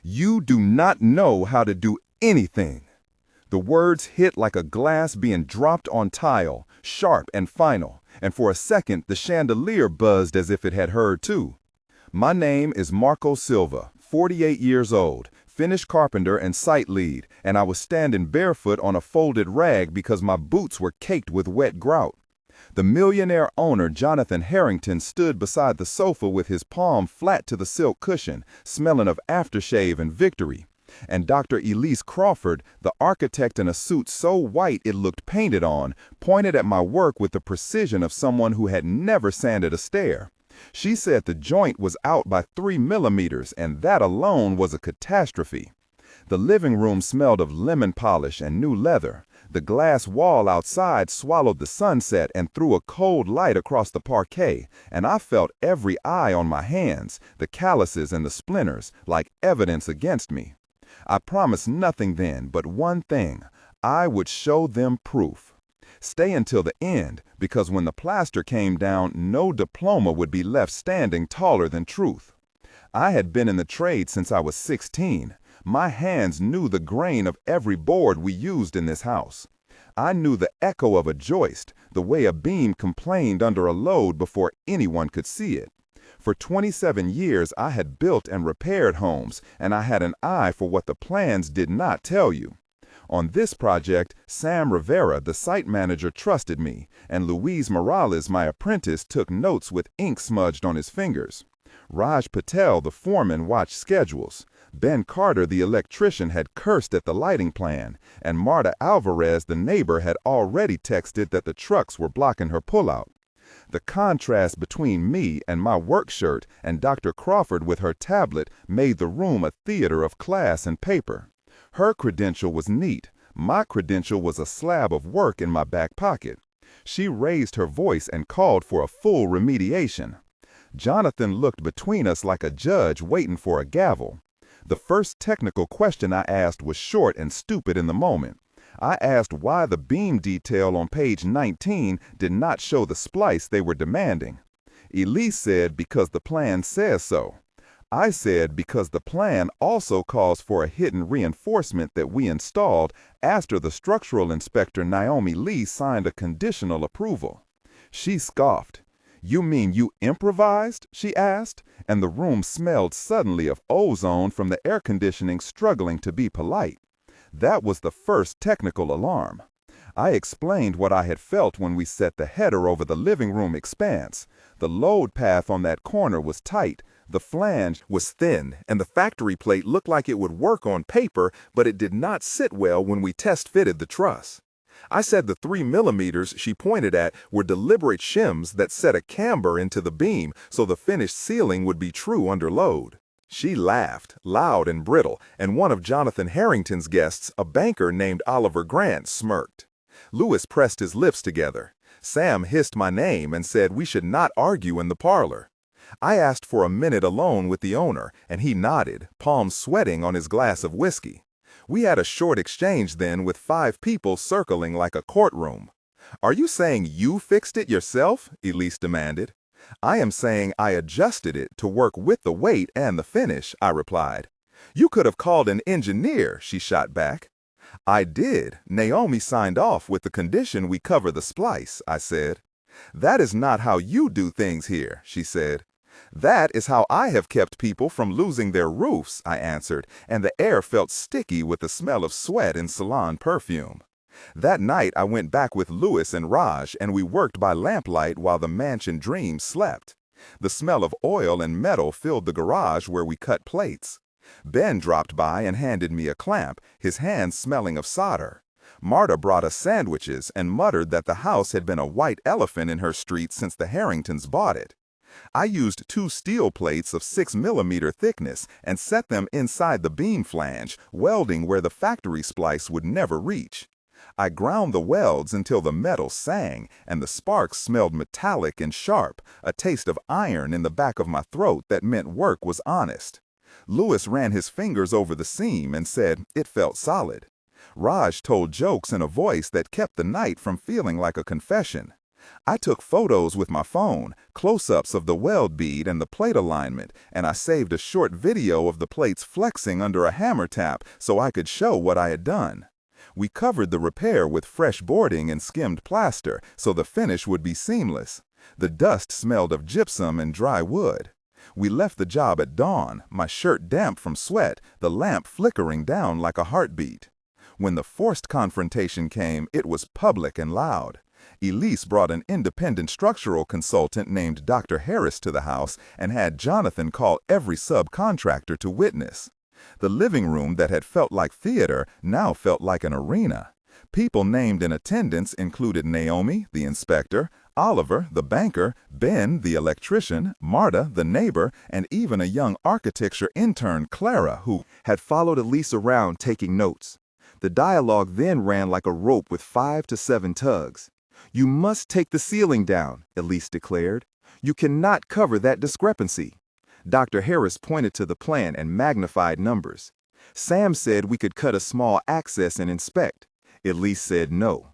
You do not know how to do anything. The words hit like a glass being dropped on tile, sharp and final, and for a second the chandelier buzzed as if it had heard too. My name is Marco Silva, 48 years old, finished carpenter and site lead, and I was standing barefoot on a folded rag because my boots were caked with wet grout. The Millionaire owner, Jonathan Harrington, stood beside the sofa with his palm flat to the silk cushion, smelling of aftershave and victory. And Dr. Elise Crawford, the architect in a suit so white it looked painted on, pointed at my work with the precision of someone who had never sanded a stair. She said the joint was out by 3 millimeters, and that alone was a catastrophe. The living room smelled of lemon polish and new leather. The glass wall outside swallowed the sunset and threw a cold light across the parquet, and I felt every eye on my hands, the calluses and the splinters, like evidence against me. I promised nothing then but one thing: I would show them proof. Stay until the end, because when the plaster came down, no diploma would be left standing taller than truth. I had been in the trade since I was 16. My hands knew the grain of every board we used in this house. I knew the echo of a joist, the way a beam complained under a load before anyone could see it. For 27 years I had built and repaired homes, and I had an eye for what the plans did not tell you. On this project, Sam Rivera, the site manager, trusted me, and Luis Morales, my apprentice, took notes with ink smudged on his fingers. Raj Patel, the foreman, watched schedules. Ben Carter, the electrician, had cursed at the lighting plan, and Marta Alvarez, the neighbor, had already texted that the trucks were blocking her pullout. The contrast between me and my work shirt and Dr. Crawford with her tablet made the room a theater of class and paper. Her credential was neat. My credential was a slab of work in my back pocket. She raised her voice and called for a full remediation. Jonathan looked between us like a judge waiting for a gavel. The first technical question I asked was short and stupid in the moment. I asked why the beam detail on page 19 did not show the splice they were demanding. Elise said because the plan says so. I said because the plan also calls for a hidden reinforcement that we installed after the structural inspector Naomi Lee signed a conditional approval. She scoffed. "You mean you improvised?" she asked, and the room smelled suddenly of ozone from the air conditioning struggling to be polite. That was the first technical alarm. I explained what I had felt when we set the header over the living room expanse. The load path on that corner was tight, the flange was thin, and the factory plate looked like it would work on paper, but it did not sit well when we test-fitted the truss. I said the 3 millimeters she pointed at were deliberate shims that set a camber into the beam so the finished ceiling would be true under load. She laughed, loud and brittle, and one of Jonathan Harrington's guests, a banker named Oliver Grant, smirked. Lewis pressed his lips together. Sam hissed my name and said we should not argue in the parlor. I asked for a minute alone with the owner, and he nodded, palms sweating on his glass of whiskey. We had a short exchange then with 5 people circling like a courtroom. "Are you saying you fixed it yourself?" Elise demanded. "I am saying I adjusted it to work with the weight and the finish," I replied. "You could have called an engineer," she shot back. "I did. Naomi signed off with the condition we cover the splice," I said. "That is not how you do things here," she said. "That is how I have kept people from losing their roofs," I answered, and the air felt sticky with the smell of sweat and salon perfume. That night I went back with Louis and Raj, and we worked by lamplight while the mansion dream slept. The smell of oil and metal filled the garage where we cut plates. Ben dropped by and handed me a clamp, his hands smelling of solder. Marta brought us sandwiches and muttered that the house had been a white elephant in her street since the Harringtons bought it. I used 2 steel plates of 6 millimeter thickness and set them inside the beam flange, welding where the factory splice would never reach. I ground the welds until the metal sang, and the sparks smelled metallic and sharp, a taste of iron in the back of my throat that meant work was honest. Louis ran his fingers over the seam and said it felt solid. Raj told jokes in a voice that kept the night from feeling like a confession. I took photos with my phone, close-ups of the weld bead and the plate alignment, and I saved a short video of the plates flexing under a hammer tap so I could show what I had done. We covered the repair with fresh boarding and skimmed plaster so the finish would be seamless. The dust smelled of gypsum and dry wood. We left the job at dawn, my shirt damp from sweat, the lamp flickering down like a heartbeat. When the forced confrontation came, it was public and loud. Elise brought an independent structural consultant named Dr. Harris to the house and had Jonathan call every subcontractor to witness. The living room that had felt like theater now felt like an arena. People named in attendance included Naomi, the inspector, Oliver, the banker, Ben, the electrician, Marta, the neighbor, and even a young architecture intern, Clara, who had followed Elise around taking notes. The dialogue then ran like a rope with 5 to 7 tugs. "You must take the ceiling down," Elise declared. "You cannot cover that discrepancy." Dr. Harris pointed to the plan and magnified numbers. Sam said we could cut a small access and inspect. Elise said no.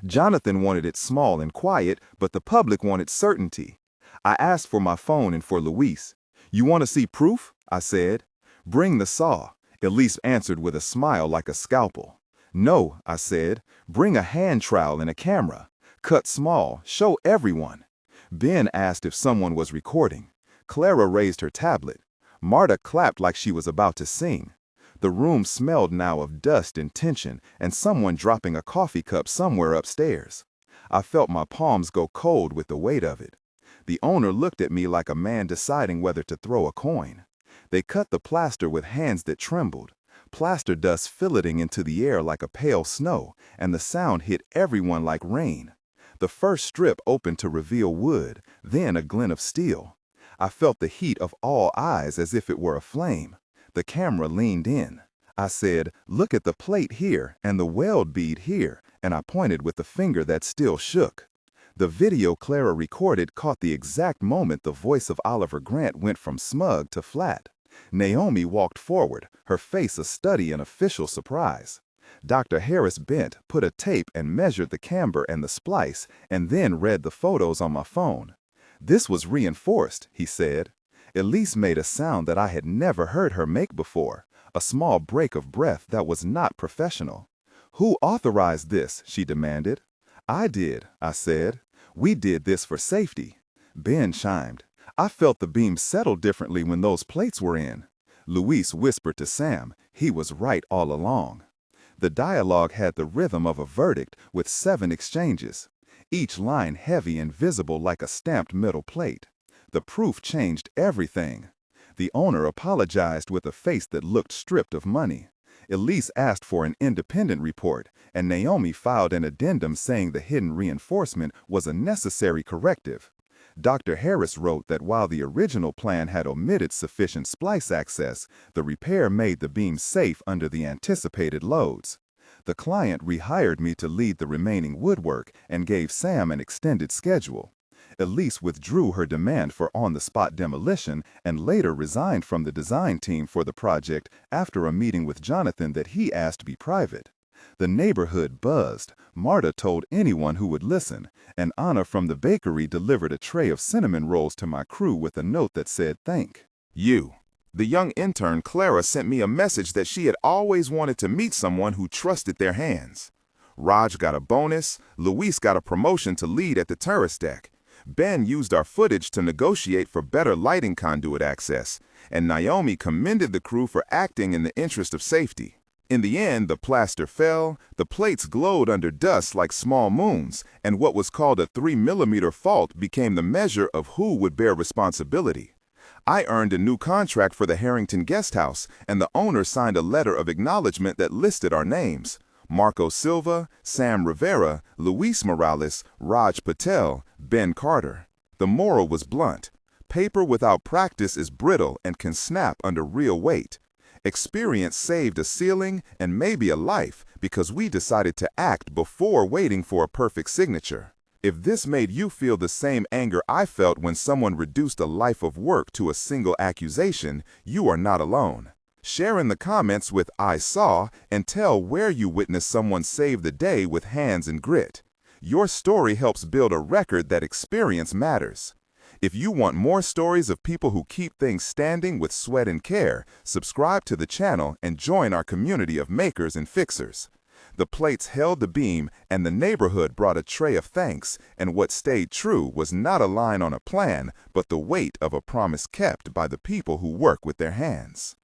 Jonathan wanted it small and quiet, but the public wanted certainty. I asked for my phone and for Luis. "You want to see proof?" I said. "Bring the saw." Elise answered with a smile like a scalpel. "No," I said. "Bring a hand trowel and a camera. Cut small, show everyone." Ben asked if someone was recording. Clara raised her tablet. Marta clapped like she was about to sing. The room smelled now of dust and tension and someone dropping a coffee cup somewhere upstairs. I felt my palms go cold with the weight of it. The owner looked at me like a man deciding whether to throw a coin. They cut the plaster with hands that trembled. Plaster dust filleting into the air like a pale snow, and the sound hit everyone like rain. The first strip opened to reveal wood, then a glint of steel. I felt the heat of all eyes as if it were a flame. The camera leaned in. I said, "Look at the plate here and the weld bead here," and I pointed with the finger that still shook. The video Clara recorded caught the exact moment the voice of Oliver Grant went from smug to flat. Naomi walked forward, her face a study in official surprise. Dr. Harris bent, put a tape and measured the camber and the splice, and then read the photos on my phone. "This was reinforced," he said. Elise made a sound that I had never heard her make before, a small break of breath that was not professional. "Who authorized this?" she demanded. "I did," I said. "We did this for safety." Ben chimed. "I felt the beam settle differently when those plates were in." Luis whispered to Sam, "He was right all along." The dialogue had the rhythm of a verdict with 7 exchanges, each line heavy and visible like a stamped metal plate. The proof changed everything. The owner apologized with a face that looked stripped of money. Elise asked for an independent report, and Naomi filed an addendum saying the hidden reinforcement was a necessary corrective. Dr. Harris wrote that while the original plan had omitted sufficient splice access, the repair made the beam safe under the anticipated loads. The client rehired me to lead the remaining woodwork and gave Sam an extended schedule. Elise withdrew her demand for on-the-spot demolition and later resigned from the design team for the project after a meeting with Jonathan that he asked be private. The neighborhood buzzed. Marta told anyone who would listen, and Anna from the bakery delivered a tray of cinnamon rolls to my crew with a note that said, "Thank you." The young intern Clara sent me a message that she had always wanted to meet someone who trusted their hands. Raj got a bonus, Luis got a promotion to lead at the terrace deck. Ben used our footage to negotiate for better lighting conduit access, and Naomi commended the crew for acting in the interest of safety. In the end, the plaster fell, the plates glowed under dust like small moons, and what was called a 3mm fault became the measure of who would bear responsibility. I earned a new contract for the Harrington Guest House, and the owner signed a letter of acknowledgement that listed our names: Marco Silva, Sam Rivera, Luis Morales, Raj Patel, Ben Carter. The moral was blunt. Paper without practice is brittle and can snap under real weight. Experience saved a ceiling and maybe a life because we decided to act before waiting for a perfect signature. If this made you feel the same anger I felt when someone reduced a life of work to a single accusation, you are not alone. Share in the comments with "I saw" and tell where you witnessed someone save the day with hands and grit. Your story helps build a record that experience matters. If you want more stories of people who keep things standing with sweat and care, subscribe to the channel and join our community of makers and fixers. The plates held the beam, and the neighborhood brought a tray of thanks, and what stayed true was not a line on a plan, but the weight of a promise kept by the people who work with their hands.